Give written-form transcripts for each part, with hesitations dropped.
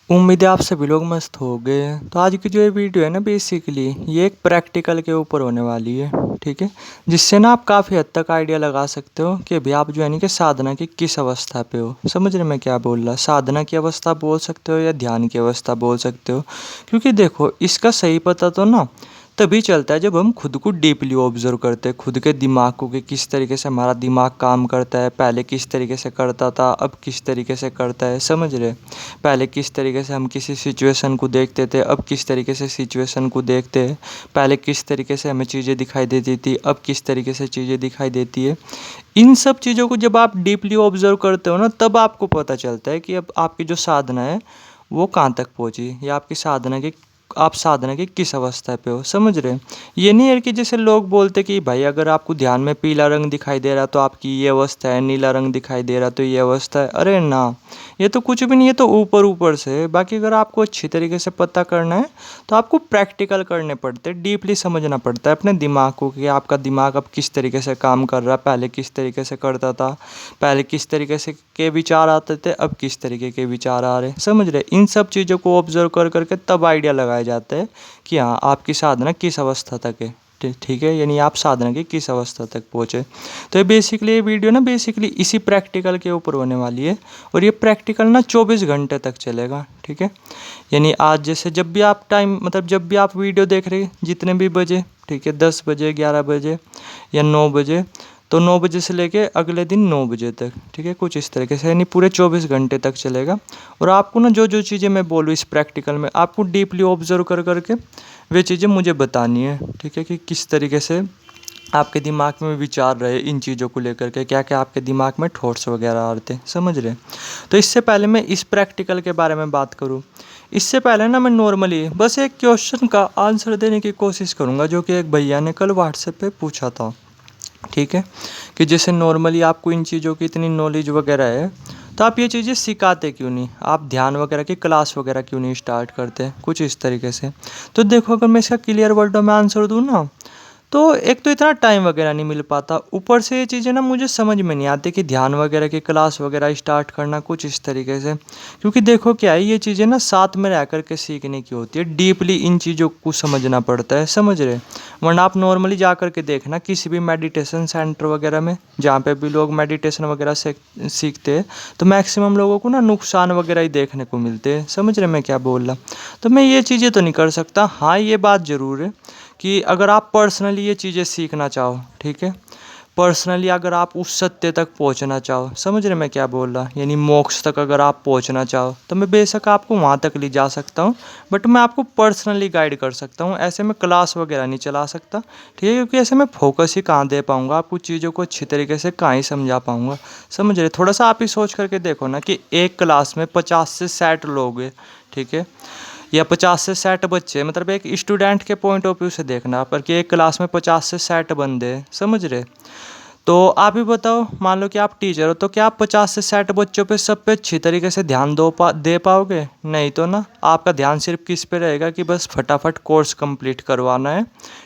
उम्मीद है आप सभी लोग मस्त हो गए। तो आज की जो ये वीडियो है ना, बेसिकली ये एक प्रैक्टिकल के ऊपर होने वाली है। ठीक है, जिससे ना आप काफ़ी हद तक आइडिया लगा सकते हो कि अभी आप जो है नहीं कि साधना की किस अवस्था पे हो। समझ रहे मैं क्या बोल रहा? साधना की अवस्था बोल सकते हो या ध्यान की अवस्था बोल सकते हो। क्योंकि देखो, इसका सही पता तो ना तभी चलता है जब हम खुद को डीपली ऑब्जर्व करते हैं, खुद के दिमाग को कि किस तरीके से हमारा दिमाग काम करता है, पहले किस तरीके से करता था, अब किस तरीके से करता है। समझ रहे? पहले किस तरीके से हम किसी सिचुएशन को देखते थे, अब किस तरीके से सिचुएशन को देखते हैं। पहले किस तरीके से हमें चीज़ें दिखाई देती थी, अब किस तरीके से चीज़ें दिखाई देती है। इन सब चीज़ों को जब आप डीपली ऑब्जर्व करते हो ना, तब आपको पता चलता है कि अब आपकी जो साधना है वो कहाँ तक पहुँची, या आपकी साधना की आप साधना की किस अवस्था पे हो। समझ रहे हैं? ये नहीं है कि जैसे लोग बोलते कि भाई अगर आपको ध्यान में पीला रंग दिखाई दे रहा तो आपकी ये अवस्था है, नीला रंग दिखाई दे रहा तो ये अवस्था है। अरे ना, ये तो कुछ भी नहीं है, तो ऊपर ऊपर से है। बाकी अगर आपको अच्छी तरीके से पता करना है तो आपको प्रैक्टिकल करने पड़ते हैं, डीपली समझना पड़ता है अपने दिमाग को कि आपका दिमाग अब किस तरीके से काम कर रहा है, पहले किस तरीके से करता था, पहले किस तरीके से के विचार आते थे, अब किस तरीके के विचार आ रहे हैं। समझ रहे? इन सब चीज़ों को ऑब्जर्व कर करके तब आइडिया लगाया जाता है कि हाँ, आपकी साधना किस अवस्था तक है। ठीक है, यानी आप साधना की किस अवस्था तक पहुँचे। तो ये वीडियो ना बेसिकली इसी प्रैक्टिकल के ऊपर होने वाली है। और ये प्रैक्टिकल ना 24 घंटे तक चलेगा। ठीक है, यानी आज जैसे जब भी आप टाइम मतलब जब भी आप वीडियो देख रहे जितने भी बजे, ठीक है, 10 बजे, 11 बजे या 9 बजे, तो 9 बजे से लेके अगले दिन 9 बजे तक, ठीक है, कुछ इस तरीके से, यानी पूरे 24 घंटे तक चलेगा। और आपको ना जो जो चीज़ें मैं बोलूँ इस प्रैक्टिकल में, आपको डीपली ऑब्जर्व कर करके वे चीज़ें मुझे बतानी है। ठीक है, कि किस तरीके से आपके दिमाग में विचार रहे इन चीज़ों को लेकर के, क्या क्या आपके दिमाग में थॉट्स वगैरह आ रहे थे। समझ रहे? तो इससे पहले मैं इस प्रैक्टिकल के बारे में बात करूँ, इससे पहले ना मैं नॉर्मली बस एक क्वेश्चन का आंसर देने की कोशिश करूँगा जो कि एक भैया ने कल व्हाट्सएप पे पूछा था। ठीक है, कि जैसे नॉर्मली आपको इन चीज़ों की इतनी नॉलेज वगैरह है, तो आप ये चीज़ें सिखाते क्यों नहीं, आप ध्यान वगैरह की क्लास वगैरह क्यों नहीं स्टार्ट करते, कुछ इस तरीके से। तो देखो, अगर मैं इसका क्लियर वर्डों में आंसर दूँ ना, तो एक तो इतना टाइम वगैरह नहीं मिल पाता, ऊपर से ये चीज़ें ना मुझे समझ में नहीं आती कि ध्यान वगैरह की क्लास वगैरह स्टार्ट करना, कुछ इस तरीके से। क्योंकि देखो क्या है, ये चीज़ें ना साथ में रह कर के सीखने की होती है, डीपली इन चीज़ों को समझना पड़ता है। समझ रहे? वरना आप नॉर्मली जा कर के देखना किसी भी मेडिटेशन सेंटर वगैरह में, जहाँ पे भी लोग मेडिटेशन वगैरह से सीखते हैं, तो मैक्सिमम लोगों को ना नुकसान वगैरह ही देखने को मिलते हैं। समझ रहे मैं क्या बोल रहा? तो मैं ये चीज़ें तो नहीं कर सकता। हाँ, ये बात ज़रूर है कि अगर आप पर्सनली ये चीज़ें सीखना चाहो, ठीक है, पर्सनली अगर आप उस सत्य तक पहुंचना चाहो, समझ रहे मैं क्या बोल रहा, यानी मोक्ष तक अगर आप पहुंचना चाहो, तो मैं बेशक आपको वहाँ तक ले जा सकता हूँ। बट मैं आपको पर्सनली गाइड कर सकता हूँ, ऐसे मैं क्लास वगैरह नहीं चला सकता। ठीक है, क्योंकि ऐसे मैं फोकस ही कहाँ दे पाऊँगा, आपको चीज़ों को अच्छी तरीके से कहाँ ही समझा पाऊँगा। समझ रहे? थोड़ा सा आप ही सोच करके देखो ना कि एक क्लास में 50 से 60 लोग हैं, ठीक है, या 50 से 60 बच्चे, मतलब एक स्टूडेंट के पॉइंट ऑफ व्यू से देखना पर कि एक क्लास में 50 से 60 बंदे हैं। समझ रहे? तो आप ही बताओ, मान लो कि आप टीचर हो, तो क्या आप 50 से 60 बच्चों पे सब पे अच्छी तरीके से ध्यान दे पाओगे? नहीं तो ना, आपका ध्यान सिर्फ किस पे रहेगा कि बस फटाफट कोर्स कंप्लीट करवाना है।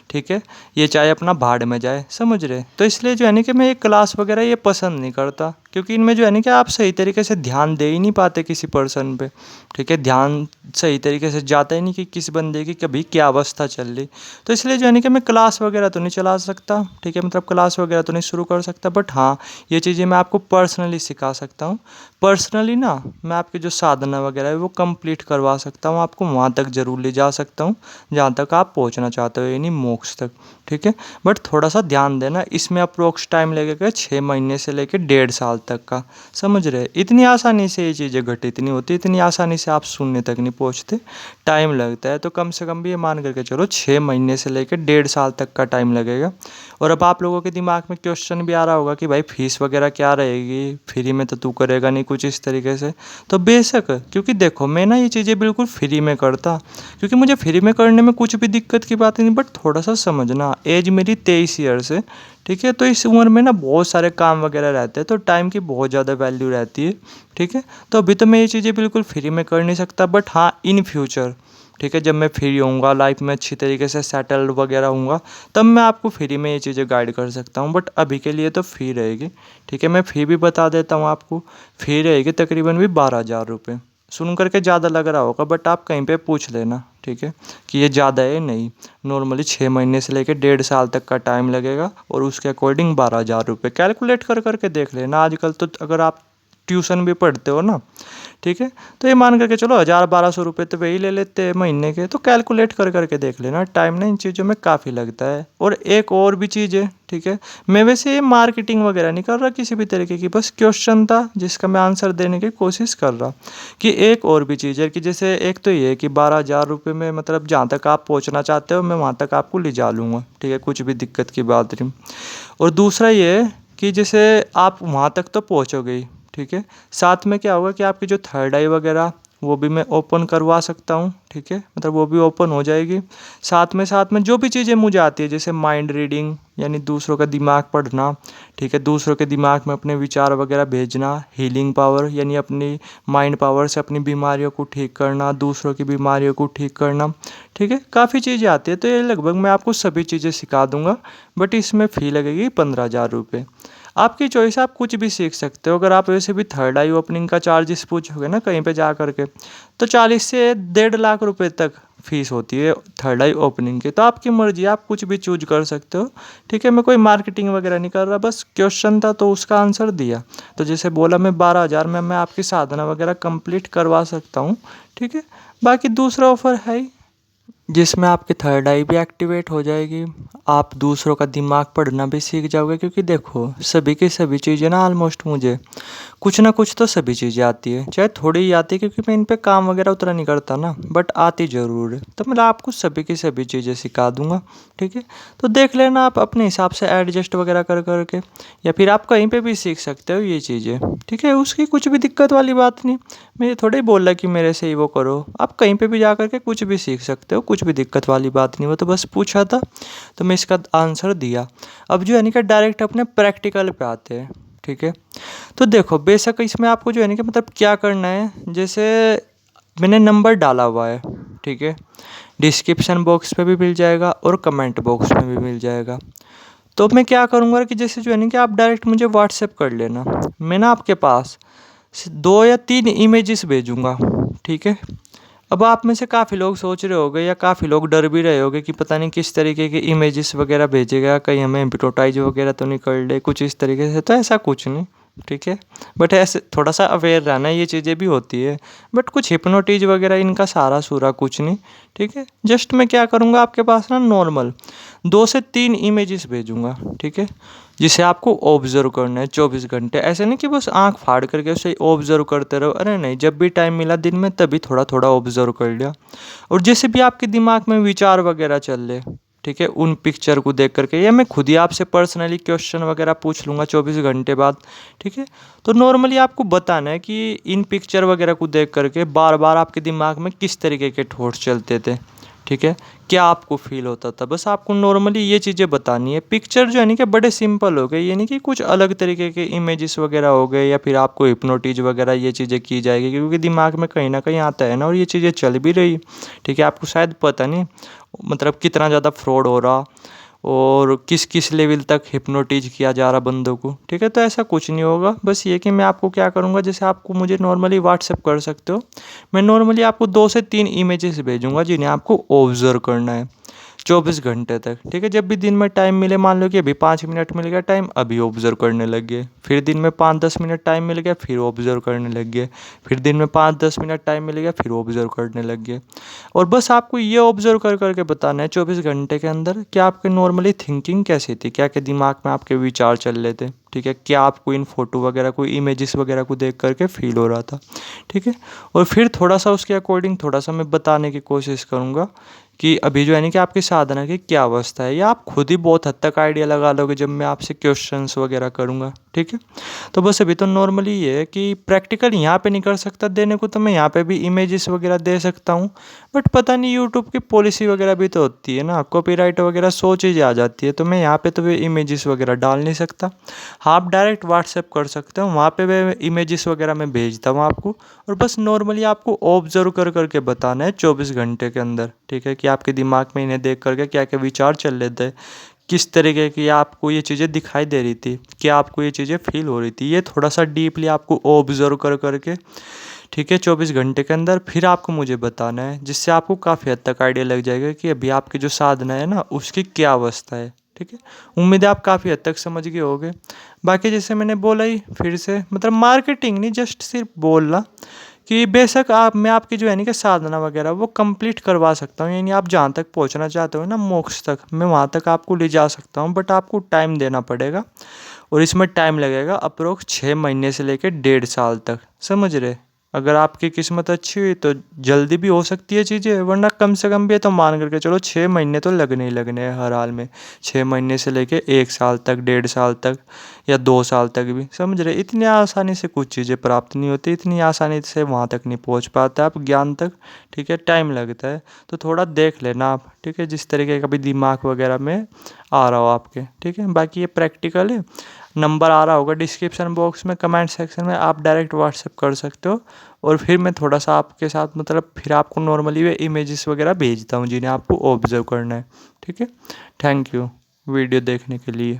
ठीक है, ये चाहे अपना भाड़ में जाए। समझ रहे? तो इसलिए जो है ना कि मैं ये क्लास वगैरह ये पसंद नहीं करता, क्योंकि इनमें जो है ना कि आप सही तरीके से ध्यान दे ही नहीं पाते किसी पर्सन पे। ठीक है, ध्यान सही तरीके से जाता ही नहीं कि किस बंदे की कभी क्या अवस्था चल रही। तो इसलिए जो है ना कि मैं क्लास वगैरह तो नहीं चला सकता, ठीक है, मतलब क्लास वगैरह तो नहीं शुरू कर सकता। बट हाँ, ये चीज़ें मैं आपको पर्सनली सिखा सकता हूँ। पर्सनली ना मैं आपकी जो साधना वगैरह है वो कंप्लीट करवा सकता हूँ, आपको वहाँ तक ज़रूर ले जा सकता हूँ जहाँ तक आप पहुँचना चाहते हो, यानी मोक्ष तक। ठीक है, बट थोड़ा सा ध्यान देना, इसमें अप्रोक्स टाइम लगेगा 6 महीने से लेकर 1.5 साल तक का। समझ रहे? इतनी आसानी से ये चीज़ें घटित नहीं होती, इतनी आसानी से आप शून्य तक नहीं पहुँचते, टाइम लगता है। तो कम से कम भी ये मान करके चलो 6 महीने से लेकर 1.5 साल तक का टाइम लगेगा। और अब आप लोगों के दिमाग में क्वेश्चन भी आ रहा होगा कि भाई फीस वगैरह क्या रहेगी, फ्री में तो तू करेगा नहीं, कुछ इस तरीके से। तो बेशक, क्योंकि देखो मैं ना ये चीज़ें बिल्कुल फ्री में करता, क्योंकि मुझे फ्री में करने में कुछ भी दिक्कत की बात नहीं। बट थोड़ा सा समझना, एज मेरी 23 ईयर्स है, ठीक है, तो इस उम्र में ना बहुत सारे काम वगैरह रहते हैं, तो टाइम की बहुत ज़्यादा वैल्यू रहती है। ठीक है, तो अभी तो मैं ये चीज़ें बिल्कुल फ्री में कर नहीं सकता। बट हाँ, इन फ्यूचर, ठीक है, जब मैं फ्री होऊंगा, लाइफ में अच्छी तरीके से सेटल्ड वगैरह होऊंगा, तब मैं आपको फ्री में ये चीज़ें गाइड कर सकता हूँ। बट अभी के लिए तो फ़ी रहेगी। ठीक है, मैं फ़ी भी बता देता हूँ आपको, फ़ी रहेगी तकरीबन भी 12,000 रुपये। सुन करके ज़्यादा लग रहा होगा, बट आप कहीं पे पूछ लेना, ठीक है, कि ये ज़्यादा है नहीं। नॉर्मली 6 महीने से लेकर 1.5 साल तक का टाइम लगेगा और उसके अकॉर्डिंग 12,000 रुपये कैलकुलेट कर करके देख लेना। आजकल तो अगर आप ट्यूशन भी पढ़ते हो ना, ठीक है, तो ये मान करके चलो 1,000-1,200 रुपये तो वही ले लेते हैं महीने के। तो कैलकुलेट कर करके देख लेना, टाइम ना इन चीज़ों में काफ़ी लगता है। और एक और भी चीज़ है, ठीक है, मैं वैसे ये मार्केटिंग वगैरह नहीं कर रहा किसी भी तरीके की, बस क्वेश्चन था जिसका मैं आंसर देने की कोशिश कर रहा। कि एक और भी चीज़ है कि जैसे एक तो ये है कि 12,000 रुपये में मतलब जहाँ तक आप पहुँचना चाहते हो मैं वहाँ तक आपको ले जा लूँगा, ठीक है, कुछ भी दिक्कत की बात नहीं। और दूसरा ये है कि जैसे आप वहाँ तक तो पहुँचोगे ही, ठीक है, साथ में क्या होगा कि आपकी जो थर्ड आई वगैरह वो भी मैं ओपन करवा सकता हूँ, ठीक है, मतलब वो भी ओपन हो जाएगी। साथ में जो भी चीज़ें मुझे आती है जैसे माइंड रीडिंग यानी दूसरों का दिमाग पढ़ना, ठीक है, दूसरों के दिमाग में अपने विचार वगैरह भेजना, हीलिंग पावर यानी अपनी माइंड पावर से अपनी बीमारियों को ठीक करना, दूसरों की बीमारियों को ठीक करना, ठीक है, काफ़ी चीज़ें आती है। तो ये लगभग मैं आपको सभी चीज़ें सिखा दूंगा, बट इसमें फ़ी लगेगी 15,000 रुपये। आपकी चॉइस, आप कुछ भी सीख सकते हो। अगर आप वैसे भी थर्ड आई ओपनिंग का चार्जेस पूछोगे ना कहीं पे जा करके, तो 40 से 1.5 लाख रुपए तक फीस होती है थर्ड आई ओपनिंग की। तो आपकी मर्जी, आप कुछ भी चूज कर सकते हो, ठीक है। मैं कोई मार्केटिंग वगैरह नहीं कर रहा, बस क्वेश्चन था तो उसका आंसर दिया। तो जैसे बोला मैं 12,000 में मैं आपकी साधना वगैरह कंप्लीट करवा सकता हूँ, ठीक है। बाकी दूसरा ऑफर है ही, जिसमें आपकी थर्ड आई भी एक्टिवेट हो जाएगी, आप दूसरों का दिमाग पढ़ना भी सीख जाओगे। क्योंकि देखो सभी की सभी चीज़ें ना ऑलमोस्ट मुझे कुछ ना कुछ तो सभी चीज़ें आती है, चाहे थोड़ी ही आती है क्योंकि मैं इन पे काम वगैरह उतना नहीं करता ना, बट आती ज़रूर है। तो मैं आपको सभी की सभी चीज़ें सिखा दूंगा, ठीक है। तो देख लेना आप अपने हिसाब से एडजस्ट वगैरह कर करके, या फिर आप कहीं पे भी सीख सकते हो ये चीज़ें, ठीक है, उसकी कुछ भी दिक्कत वाली बात नहीं। मैं ये थोड़ा ही बोल रहा कि मेरे से ही वो करो, आप कहीं पे भी जा करके कुछ भी सीख सकते हो, कुछ भी दिक्कत वाली बात नहीं। वो तो बस पूछा था तो मैं इसका आंसर दिया। अब जो है ना कि डायरेक्ट अपने प्रैक्टिकल पे आते हैं, ठीक है। तो देखो बेशक इसमें आपको जो है ना कि मतलब क्या करना है, जैसे मैंने नंबर डाला हुआ है, ठीक है, डिस्क्रिप्शन बॉक्स पे भी मिल जाएगा और कमेंट बॉक्स में भी मिल जाएगा। तो मैं क्या करूँगा कि जैसे जो है ना कि आप डायरेक्ट मुझे व्हाट्सएप कर लेना, मैं ना आपके पास 2 या 3 इमेजेस भेजूँगा, ठीक है। अब आप में से काफ़ी लोग सोच रहे होंगे या काफ़ी लोग डर भी रहे होंगे कि पता नहीं किस तरीके के इमेजेस वगैरह भेजेगा, कहीं हमें हिप्नोटाइज वगैरह तो नहीं कर ले कुछ इस तरीके से। तो ऐसा कुछ नहीं, ठीक है, बट ऐसे थोड़ा सा अवेयर रहना, ये चीज़ें भी होती है, बट कुछ हिप्नोटिज वगैरह इनका सारा सूरा कुछ नहीं, ठीक है। जस्ट मैं क्या करूँगा आपके पास ना नॉर्मल 2 से 3 इमेजेस भेजूँगा, ठीक है, जिसे आपको ऑब्जर्व करना है 24 घंटे। ऐसे नहीं कि बस आंख फाड़ करके उसे ऑब्जर्व करते रहो, अरे नहीं, जब भी टाइम मिला दिन में तभी थोड़ा थोड़ा ऑब्जर्व कर लिया। और जैसे भी आपके दिमाग में विचार वगैरह चल रहे, ठीक है, उन पिक्चर को देख करके, या मैं खुद ही आपसे पर्सनली क्वेश्चन वगैरह पूछ लूँगा 24 घंटे बाद, ठीक है। तो नॉर्मली आपको बताना है कि इन पिक्चर वगैरह को देख करके बार बार आपके दिमाग में किस तरीके के थॉट्स चलते थे, ठीक है, क्या आपको फील होता था। बस आपको नॉर्मली ये चीज़ें बतानी है। पिक्चर जो है नहीं कि बड़े सिंपल हो गए, ये नहीं कि कुछ अलग तरीके के इमेजेस वगैरह हो गए या फिर आपको हिप्नोटिज वगैरह ये चीज़ें की जाएगी, क्योंकि दिमाग में कहीं ना कहीं आता है ना, और ये चीज़ें चल भी रही, ठीक है। आपको शायद पता नहीं मतलब कितना ज़्यादा फ्रॉड हो रहा और किस किस लेवल तक हिप्नोटिज किया जा रहा बंदों को, ठीक है। तो ऐसा कुछ नहीं होगा, बस ये कि मैं आपको क्या करूँगा, जैसे आपको मुझे नॉर्मली व्हाट्सएप कर सकते हो, मैं नॉर्मली आपको 2 से 3 इमेजेस भेजूँगा जिन्हें आपको ऑब्जर्व करना है 24 घंटे तक, ठीक है। जब भी दिन में टाइम मिले, मान लो कि अभी 5 मिनट मिल गया टाइम, अभी ऑब्जर्व करने लग गए, फिर दिन में 5-10 मिनट टाइम मिल गया, फिर ऑब्जर्व करने लग गए, फिर दिन में 5-10 मिनट टाइम मिल गया, फिर ऑब्जर्व करने लग गए। और बस आपको ये ऑब्जर्व कर करके बताना है 24 घंटे के अंदर कि आपके नॉर्मली थिंकिंग कैसी थी, क्या क्या दिमाग में आपके विचार चल रहे थे, ठीक है, क्या आपको इन फोटो वगैरह को इमेजेस वगैरह को देख करके फील हो रहा था, ठीक है। और फिर थोड़ा सा उसके अकॉर्डिंग थोड़ा सा मैं बताने की कोशिश करूँगा कि अभी जो है ना कि आपकी साधना की क्या अवस्था है, या आप खुद ही बहुत हद तक आइडिया लगा लोगे जब मैं आपसे क्वेश्चंस वगैरह करूँगा, ठीक है। तो बस अभी तो नॉर्मली ये है कि प्रैक्टिकल यहाँ पे नहीं कर सकता देने को, तो मैं यहाँ पे भी इमेजेस वगैरह दे सकता हूँ, बट पता नहीं यूट्यूब की पॉलिसी वगैरह भी तो होती है ना, कॉपीराइट वगैरह 100 चीज़ें आ जाती है, तो मैं यहाँ पे तो वे इमेजेस वगैरह डाल नहीं सकता। हाँ, आप डायरेक्ट व्हाट्सएप कर सकते हो, वहाँ पे वे इमेजेस वगैरह मैं भेजता हूँ आपको, और बस नॉर्मली आपको ऑब्जर्व कर करके बताना है 24 घंटे के अंदर, ठीक है, कि आपके दिमाग में इन्हें देख करके क्या क्या विचार चल रहे थे, किस तरीके की आपको ये चीज़ें दिखाई दे रही थी, क्या आपको ये चीज़ें फील हो रही थी। ये थोड़ा सा डीपली आपको ऑब्जर्व कर करके, ठीक है, 24 घंटे के अंदर फिर आपको मुझे बताना है, जिससे आपको काफ़ी हद तक आइडिया लग जाएगा कि अभी आपकी जो साधना है ना उसकी क्या अवस्था है। ठीक है, उम्मीद है आप काफ़ी हद तक समझ गए होगे। बाकी जैसे मैंने बोला ही फिर से, मतलब मार्केटिंग नहीं, जस्ट सिर्फ बोलना कि बेशक आप मैं आपकी जो है नहीं कि साधना वगैरह वो कंप्लीट करवा सकता हूँ, यानी आप जहाँ तक पहुँचना चाहते हो ना मोक्ष तक, मैं वहाँ तक आपको ले जा सकता हूँ, बट आपको टाइम देना पड़ेगा। और इसमें टाइम लगेगा अप्रोक्स 6 महीने से लेकर 1.5 साल तक, समझ रहे। अगर आपकी किस्मत अच्छी हुई तो जल्दी भी हो सकती है चीज़ें, वरना कम से कम भी तो मान करके चलो 6 महीने तो लगने ही लगने हैं हर हाल में। 6 महीने से लेके 1 साल तक, 1.5 साल तक, या 2 साल तक भी, समझ रहे। इतनी आसानी से कुछ चीज़ें प्राप्त नहीं होती, इतनी आसानी से वहाँ तक नहीं पहुँच पाता आप ज्ञान तक। ठीक है, टाइम लगता है, तो थोड़ा देख लेना आप। ठीक है, जिस तरीके का भी दिमाग वगैरह में आ रहा हो आपके। ठीक है, बाकी ये प्रैक्टिकल है। नंबर आ रहा होगा डिस्क्रिप्शन बॉक्स में, कमेंट सेक्शन में, आप डायरेक्ट व्हाट्सएप कर सकते हो। और फिर मैं थोड़ा सा आपके साथ मतलब फिर आपको नॉर्मली वे इमेजेस वगैरह भेजता हूँ जिन्हें आपको ऑब्जर्व करना है। ठीक है, थैंक यू वीडियो देखने के लिए।